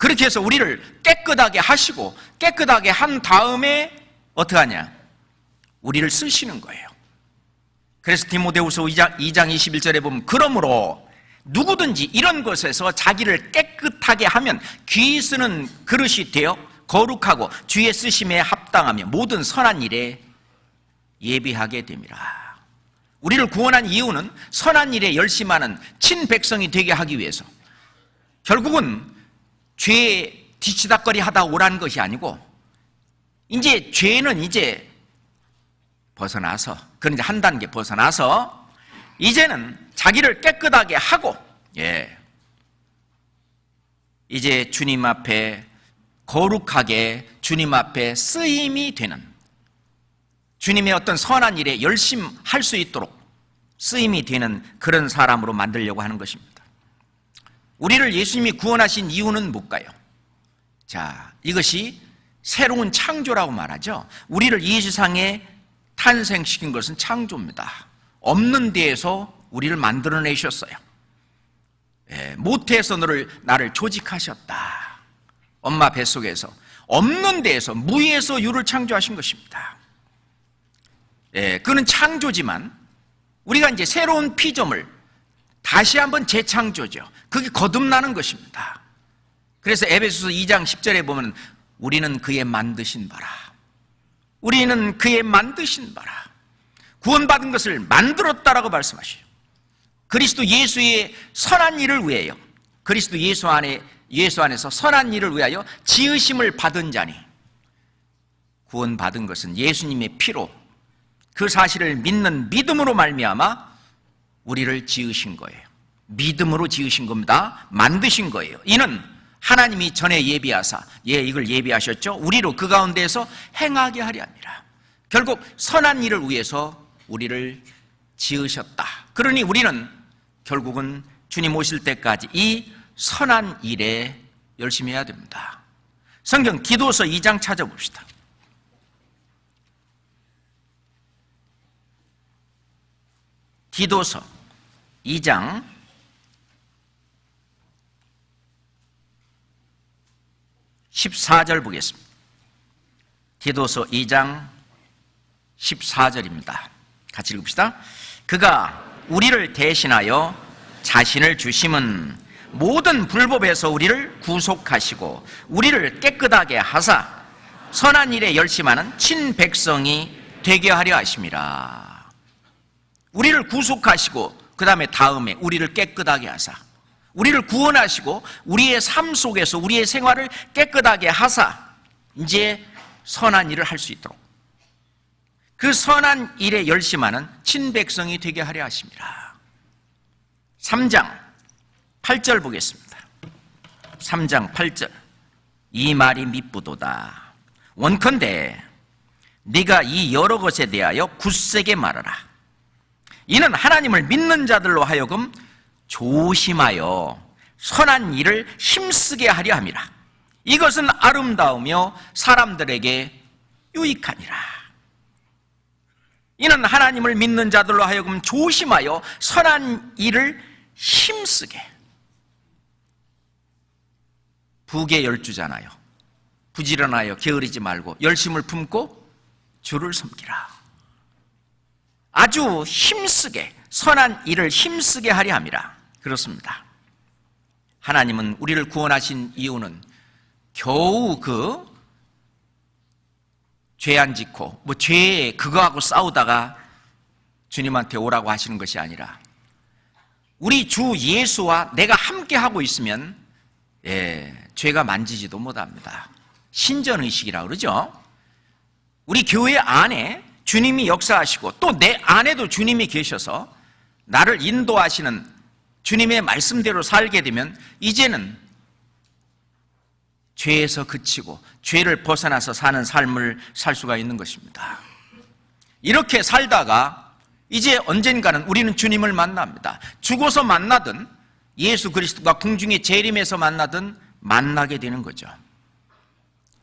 그렇게 해서 우리를 깨끗하게 하시고 깨끗하게 한 다음에 어떻게 하냐? 우리를 쓰시는 거예요. 그래서 디모데후서 2장 21절에 보면 그러므로 누구든지 이런 것에서 자기를 깨끗하게 하면 귀 쓰는 그릇이 되어 거룩하고 주의 쓰심에 합당하며 모든 선한 일에 예비하게 됨이라. 우리를 구원한 이유는 선한 일에 열심하는 친백성이 되게 하기 위해서, 결국은 죄에 뒤치다꺼리 하다 오라는 것이 아니고, 이제 죄는 이제 벗어나서, 그런 이제 한 단계 벗어나서 이제는 자기를 깨끗하게 하고, 이제 주님 앞에 거룩하게 주님 앞에 쓰임이 되는, 주님의 어떤 선한 일에 열심할 수 있도록 쓰임이 되는 그런 사람으로 만들려고 하는 것입니다. 우리를 예수님이 구원하신 이유는 뭘까요? 자, 이것이 새로운 창조라고 말하죠. 우리를 이 세상에 탄생시킨 것은 창조입니다. 없는 데에서 우리를 만들어내셨어요. 모태에서 나를 조직하셨다. 엄마 뱃속에서 없는 데에서, 무에서 유를 창조하신 것입니다. 그는 창조지만 우리가 이제 새로운 피조물, 다시 한번 재창조죠. 그게 거듭나는 것입니다. 그래서 에베소서 2장 10절에 보면 우리는 그의 만드신 바라, 우리는 그의 만드신 바라, 구원받은 것을 만들었다라고 말씀하시죠. 그리스도 예수의 선한 일을 위하여, 그리스도 예수 안에서 선한 일을 위하여 지으심을 받은 자니, 구원받은 것은 예수님의 피로, 그 사실을 믿는 믿음으로 말미암아 우리를 지으신 거예요. 믿음으로 지으신 겁니다. 만드신 거예요. 이는 하나님이 전에 예비하사, 이걸 예비하셨죠. 우리로 그 가운데에서 행하게 하려 함이라. 결국 선한 일을 위해서 우리를 지으셨다. 그러니 우리는 결국은 주님 오실 때까지 이 선한 일에 열심히 해야 됩니다. 성경 디도서 2장 찾아봅시다. 디도서 2장 14절 보겠습니다. 디도서 2장 14절입니다. 같이 읽읍시다. 그가 우리를 대신하여 자신을 주심은 모든 불법에서 우리를 구속하시고 우리를 깨끗하게 하사 선한 일에 열심하는 친백성이 되게 하려 하심이라. 우리를 구속하시고 그 다음에 우리를 깨끗하게 하사, 우리를 구원하시고 우리의 삶 속에서 우리의 생활을 깨끗하게 하사 이제 선한 일을 할 수 있도록, 그 선한 일에 열심하는 친백성이 되게 하려 하심이라. 3장 8절 보겠습니다. 3장 8절. 이 말이 미쁘도다. 원컨대 네가 이 여러 것에 대하여 굳세게 말하라. 이는 하나님을 믿는 자들로 하여금 조심하여 선한 일을 힘쓰게 하려 함이라. 이것은 아름다우며 사람들에게 유익하니라. 이는 하나님을 믿는 자들로 하여금 조심하여 선한 일을 힘쓰게. 부계열주잖아요. 부지런하여 게으르지 말고 열심을 품고 주를 섬기라. 아주 힘쓰게, 선한 일을 힘쓰게 하려 함이라. 그렇습니다. 하나님은 우리를 구원하신 이유는 겨우 죄 안 짓고 죄에 그거하고 싸우다가 주님한테 오라고 하시는 것이 아니라, 우리 주 예수와 내가 함께 하고 있으면 죄가 만지지도 못합니다. 신전의식이라고 그러죠. 우리 교회 안에 주님이 역사하시고 또 내 안에도 주님이 계셔서 나를 인도하시는 주님의 말씀대로 살게 되면 이제는 죄에서 그치고 죄를 벗어나서 사는 삶을 살 수가 있는 것입니다. 이렇게 살다가 이제 언젠가는 우리는 주님을 만납니다. 죽어서 만나든 예수 그리스도가 궁중에 재림해서 만나든 만나게 되는 거죠.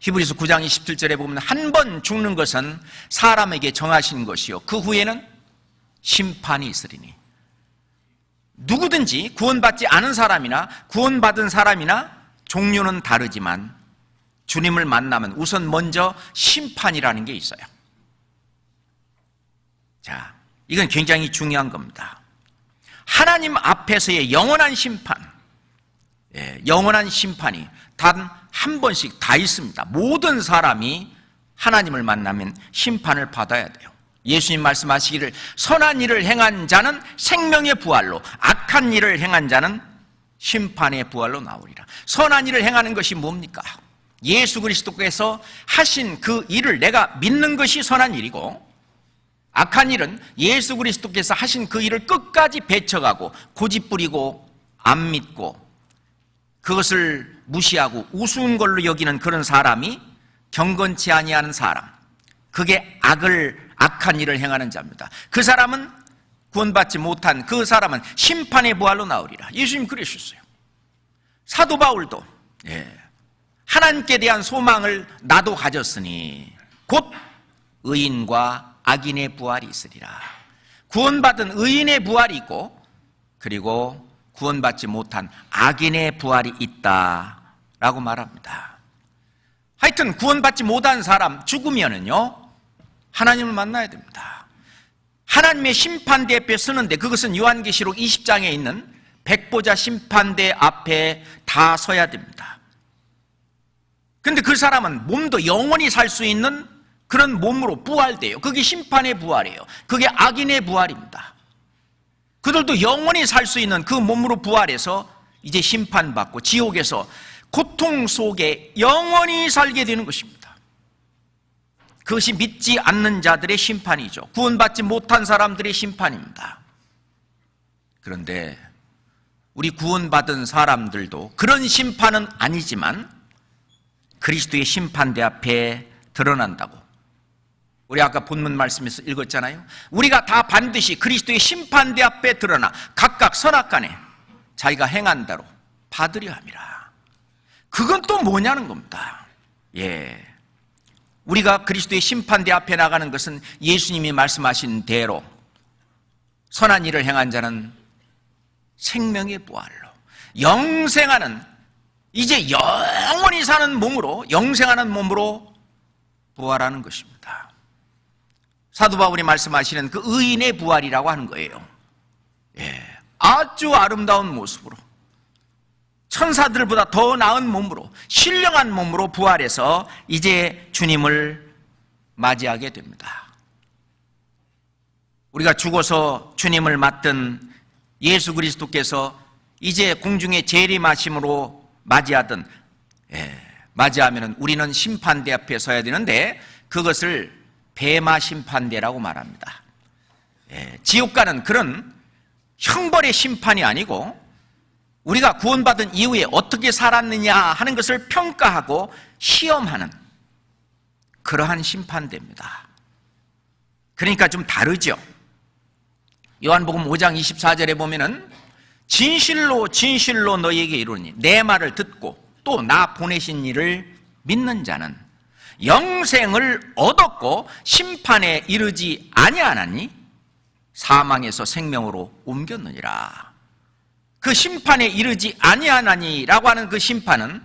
히브리서 9장 27절에 보면 한 번 죽는 것은 사람에게 정하신 것이요 그 후에는 심판이 있으리니. 누구든지 구원받지 않은 사람이나 구원받은 사람이나 종류는 다르지만 주님을 만나면 우선 먼저 심판이라는 게 있어요. 자, 이건 굉장히 중요한 겁니다. 하나님 앞에서의 영원한 심판, 영원한 심판이 단 한 번씩 다 있습니다. 모든 사람이 하나님을 만나면 심판을 받아야 돼요. 예수님 말씀하시기를 선한 일을 행한 자는 생명의 부활로, 악한 일을 행한 자는 심판의 부활로 나오리라. 선한 일을 행하는 것이 뭡니까? 예수 그리스도께서 하신 그 일을 내가 믿는 것이 선한 일이고, 악한 일은 예수 그리스도께서 하신 그 일을 끝까지 배척하고 고집부리고 안 믿고 그것을 무시하고 우스운 걸로 여기는 그런 사람이 경건치 아니하는 사람, 그게 악한 일을 행하는 자입니다. 그 사람은 구원받지 못한 그 사람은 심판의 부활로 나오리라. 예수님 그러셨어요. 사도 바울도 하나님께 대한 소망을 나도 가졌으니 곧 의인과 악인의 부활이 있으리라. 구원받은 의인의 부활이 있고, 그리고 구원받지 못한 악인의 부활이 있다라고 말합니다. 하여튼 구원받지 못한 사람 죽으면은요 하나님을 만나야 됩니다. 하나님의 심판대 앞에 서는데, 그것은 요한계시록 20장에 있는 백보자 심판대 앞에 다 서야 됩니다. 그런데 그 사람은 몸도 영원히 살 수 있는 그런 몸으로 부활돼요. 그게 심판의 부활이에요. 그게 악인의 부활입니다. 그들도 영원히 살 수 있는 그 몸으로 부활해서 이제 심판받고 지옥에서 고통 속에 영원히 살게 되는 것입니다. 그것이 믿지 않는 자들의 심판이죠. 구원받지 못한 사람들의 심판입니다. 그런데 우리 구원받은 사람들도 그런 심판은 아니지만 그리스도의 심판대 앞에 드러난다고, 우리 아까 본문 말씀에서 읽었잖아요. 우리가 다 반드시 그리스도의 심판대 앞에 드러나 각각 선악간에 자기가 행한 대로 받으려 함이라. 그건 또 뭐냐는 겁니다. 우리가 그리스도의 심판대 앞에 나가는 것은 예수님이 말씀하신 대로 선한 일을 행한 자는 생명의 부활로, 영생하는, 이제 영원히 사는 몸으로, 영생하는 몸으로 부활하는 것입니다. 사도 바울이 말씀하시는 그 의인의 부활이라고 하는 거예요. 아주 아름다운 모습으로, 천사들보다 더 나은 몸으로, 신령한 몸으로 부활해서 이제 주님을 맞이하게 됩니다. 우리가 죽어서 주님을 맞던 예수 그리스도께서 이제 공중의 재림하심으로 맞이하면 우리는 심판대 앞에 서야 되는데, 그것을 뱀마 심판대라고 말합니다. 지옥가는 그런 형벌의 심판이 아니고 우리가 구원받은 이후에 어떻게 살았느냐 하는 것을 평가하고 시험하는 그러한 심판대입니다. 그러니까 좀 다르죠. 요한복음 5장 24절에 보면은 진실로 진실로 너희에게 이르노니 내 말을 듣고 또 나 보내신 이를 믿는 자는 영생을 얻었고 심판에 이르지 아니하나니 사망에서 생명으로 옮겼느니라. 그 심판에 이르지 아니하나니라고 하는 그 심판은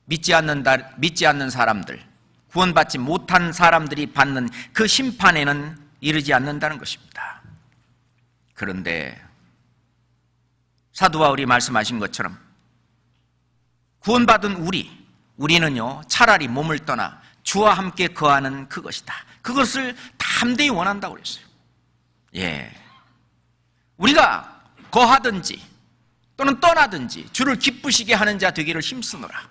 믿지 않는 사람들, 구원받지 못한 사람들이 받는 그 심판에는 이르지 않는다는 것입니다. 그런데 사도 바울이 말씀하신 것처럼 구원받은 우리는요 차라리 몸을 떠나 주와 함께 거하는 그것이다. 그것을 담대히 원한다고 그랬어요. 우리가 거하든지 또는 떠나든지 주를 기쁘시게 하는 자 되기를 힘쓰노라.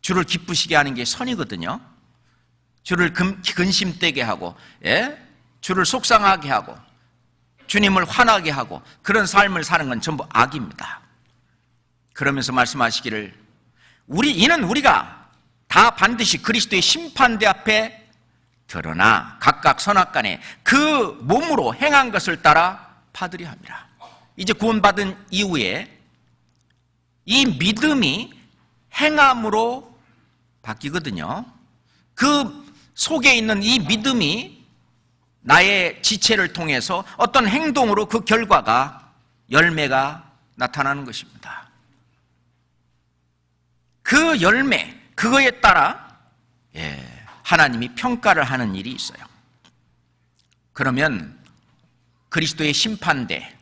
주를 기쁘시게 하는 게 선이거든요. 주를 근심되게 하고, 주를 속상하게 하고, 주님을 화나게 하고, 그런 삶을 사는 건 전부 악입니다. 그러면서 말씀하시기를 이는 우리가 다 반드시 그리스도의 심판대 앞에 드러나 각각 선악간에 그 몸으로 행한 것을 따라 받으려 함이라. 이제 구원받은 이후에 이 믿음이 행함으로 바뀌거든요. 그 속에 있는 이 믿음이 나의 지체를 통해서 어떤 행동으로 그 결과가, 열매가 나타나는 것입니다. 그 열매, 그거에 따라 하나님이 평가를 하는 일이 있어요. 그러면 그리스도의 심판대,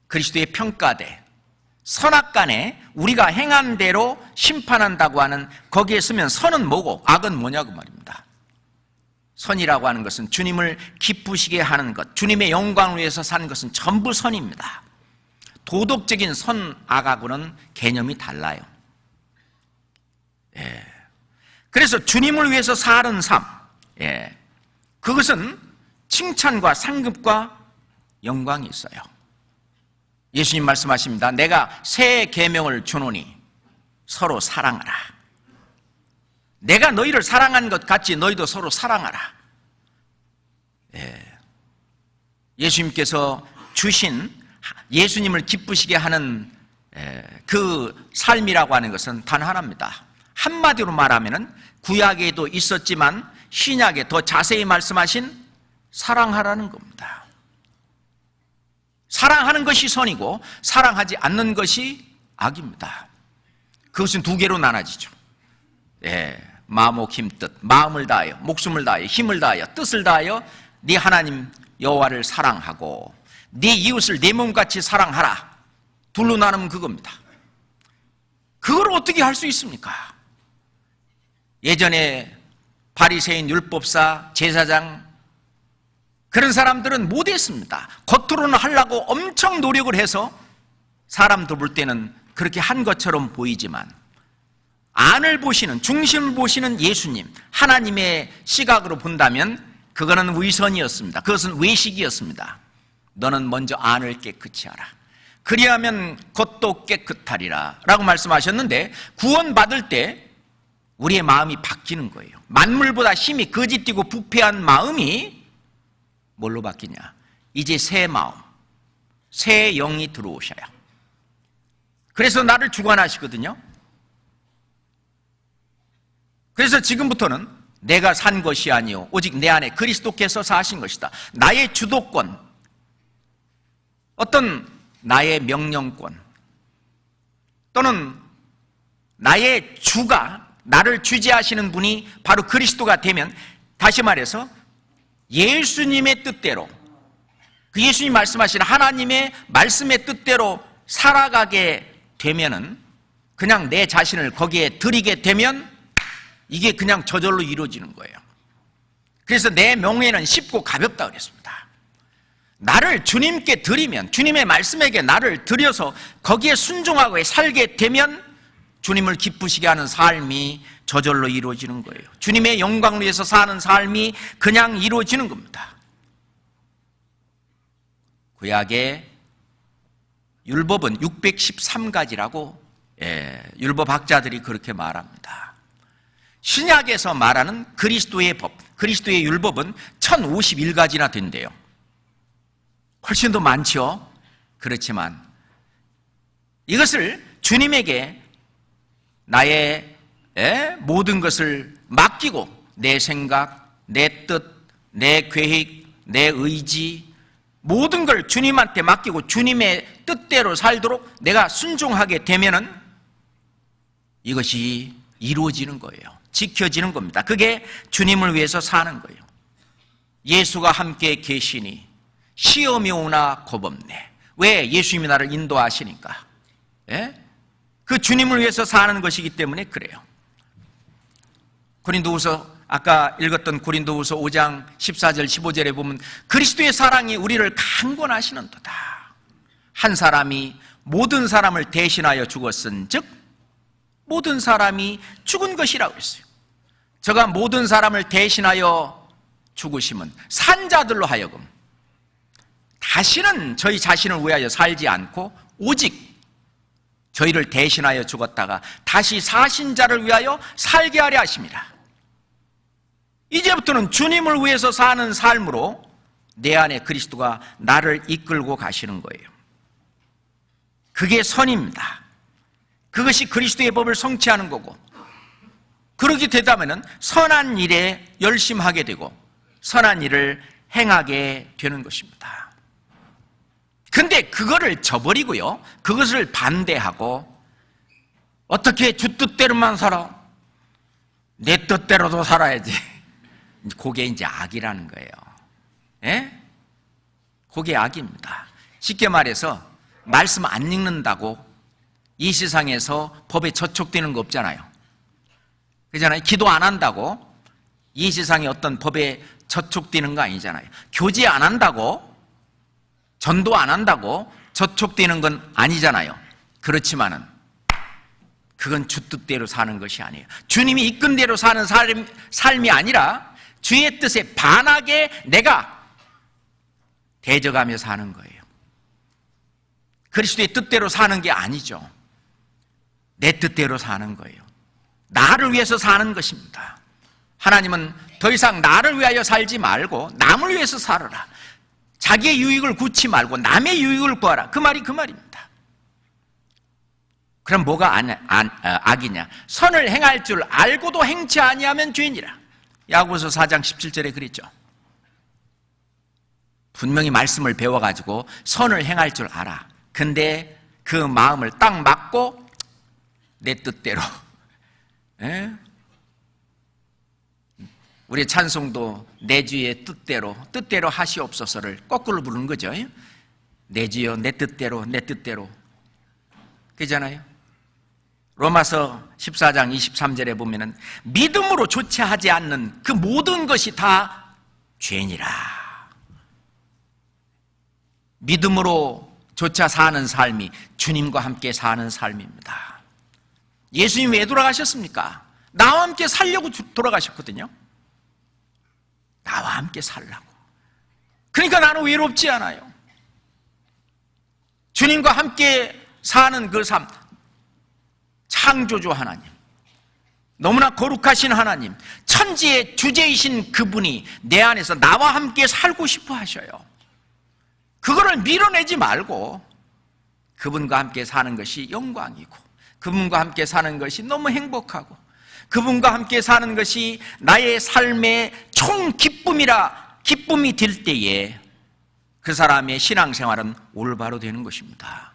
그리스도의 평가대, 선악간에 우리가 행한 대로 심판한다고 하는, 거기에 쓰면 선은 뭐고 악은 뭐냐고 말입니다. 선이라고 하는 것은 주님을 기쁘시게 하는 것, 주님의 영광을 위해서 사는 것은 전부 선입니다. 도덕적인 선, 악하고는 개념이 달라요. 그래서 주님을 위해서 사는 삶, 그것은 칭찬과 상급과 영광이 있어요. 예수님 말씀하십니다. 내가 새 계명을 주노니 서로 사랑하라. 내가 너희를 사랑한 것 같이 너희도 서로 사랑하라. 예수님께서 주신 예수님을 기쁘시게 하는 그 삶이라고 하는 것은 단 하나입니다. 한마디로 말하면 구약에도 있었지만 신약에 더 자세히 말씀하신 사랑하라는 겁니다. 사랑하는 것이 선이고 사랑하지 않는 것이 악입니다. 그것은 두 개로 나눠지죠. 마음과 힘뜻, 마음을 다하여, 목숨을 다하여, 힘을 다하여, 뜻을 다하여 네 하나님 여호와를 사랑하고 네 이웃을 내 몸같이 사랑하라. 둘로 나누면 그겁니다. 그걸 어떻게 할 수 있습니까? 예전에 바리새인, 율법사, 제사장, 그런 사람들은 못했습니다. 겉으로는 하려고 엄청 노력을 해서 사람들 볼 때는 그렇게 한 것처럼 보이지만 안을 보시는, 중심을 보시는 예수님, 하나님의 시각으로 본다면 그거는 위선이었습니다. 그것은 외식이었습니다. 너는 먼저 안을 깨끗이 하라. 그리하면 겉도 깨끗하리라 라고 말씀하셨는데, 구원받을 때 우리의 마음이 바뀌는 거예요. 만물보다 힘이 거짓되고 부패한 마음이 뭘로 바뀌냐? 이제 새 마음, 새 영이 들어오셔야. 그래서 나를 주관하시거든요. 그래서 지금부터는 내가 산 것이 아니요 오직 내 안에 그리스도께서 사신 것이다. 나의 주도권, 어떤 나의 명령권 또는 나의 주가, 나를 주재하시는 분이 바로 그리스도가 되면, 다시 말해서 예수님의 뜻대로, 그 예수님 말씀하시는 하나님의 말씀의 뜻대로 살아가게 되면은, 그냥 내 자신을 거기에 드리게 되면 이게 그냥 저절로 이루어지는 거예요. 그래서 내 명예는 쉽고 가볍다 그랬습니다. 나를 주님께 드리면, 주님의 말씀에게 나를 드려서 거기에 순종하고 살게 되면 주님을 기쁘시게 하는 삶이 저절로 이루어지는 거예요. 주님의 영광을 위해서 사는 삶이 그냥 이루어지는 겁니다. 구약의 율법은 613가지라고 율법학자들이 그렇게 말합니다. 신약에서 말하는 그리스도의 법, 그리스도의 율법은 1051가지나 된대요. 훨씬 더 많죠. 그렇지만 이것을 주님에게 나의 모든 것을 맡기고, 내 생각, 내 뜻, 내 계획, 내 의지, 모든 걸 주님한테 맡기고 주님의 뜻대로 살도록 내가 순종하게 되면은 이것이 이루어지는 거예요. 지켜지는 겁니다. 그게 주님을 위해서 사는 거예요. 예수가 함께 계시니 시험이 오나 겁없네. 왜? 예수님이 나를 인도하시니까. 그 주님을 위해서 사는 것이기 때문에 그래요. 고린도후서, 아까 읽었던 고린도후서 5장 14절 15절에 보면 그리스도의 사랑이 우리를 강권하시는도다. 한 사람이 모든 사람을 대신하여 죽었은즉 모든 사람이 죽은 것이라고 했어요. 저가 모든 사람을 대신하여 죽으심은 산자들로 하여금 다시는 저희 자신을 위하여 살지 않고 오직 저희를 대신하여 죽었다가 다시 사신 자를 위하여 살게 하려 하십니다. 이제부터는 주님을 위해서 사는 삶으로 내 안에 그리스도가 나를 이끌고 가시는 거예요. 그게 선입니다. 그것이 그리스도의 법을 성취하는 거고, 그렇게 되다면 선한 일에 열심하게 되고 선한 일을 행하게 되는 것입니다. 근데 그거를 저버리고요, 그것을 반대하고 어떻게 주 뜻대로만 살아? 내 뜻대로도 살아야지. 그게 이제 악이라는 거예요. 예? 그게 악입니다. 쉽게 말해서 말씀 안 읽는다고 이 세상에서 법에 저촉되는 거 없잖아요. 그렇잖아요. 기도 안 한다고 이 세상에 어떤 법에 저촉되는 거 아니잖아요. 교제 안 한다고, 전도 안 한다고 저촉되는 건 아니잖아요. 그렇지만은 그건 주 뜻대로 사는 것이 아니에요. 주님이 이끈 대로 사는 삶이 아니라 주의 뜻에 반하게 내가 대적하며 사는 거예요. 그리스도의 뜻대로 사는 게 아니죠. 내 뜻대로 사는 거예요. 나를 위해서 사는 것입니다. 하나님은 더 이상 나를 위하여 살지 말고 남을 위해서 살아라. 자기의 유익을 구치 말고 남의 유익을 구하라. 그 말이 그 말입니다. 그럼 뭐가 악이냐? 선을 행할 줄 알고도 행치 아니하면 죄니라. 야고보서 4장 17절에 그랬죠. 분명히 말씀을 배워가지고 선을 행할 줄 알아. 근데 그 마음을 딱 맞고 내 뜻대로. 에? 우리 찬송도 내 주의 뜻대로 하시옵소서를 거꾸로 부르는 거죠. 내 주여 내 뜻대로 그잖아요. 로마서 14장 23절에 보면은 믿음으로 조치하지 않는 그 모든 것이 다 죄니라. 믿음으로 조차 사는 삶이 주님과 함께 사는 삶입니다. 예수님 왜 돌아가셨습니까? 나와 함께 살려고 돌아가셨거든요. 나와 함께 살라고. 그러니까 나는 외롭지 않아요. 주님과 함께 사는 그 삶, 창조주 하나님, 너무나 거룩하신 하나님, 천지의 주제이신 그분이 내 안에서 나와 함께 살고 싶어 하셔요. 그거를 밀어내지 말고 그분과 함께 사는 것이 영광이고, 그분과 함께 사는 것이 너무 행복하고, 그분과 함께 사는 것이 나의 삶의 총 기쁨이 될 때에 그 사람의 신앙생활은 올바로 되는 것입니다.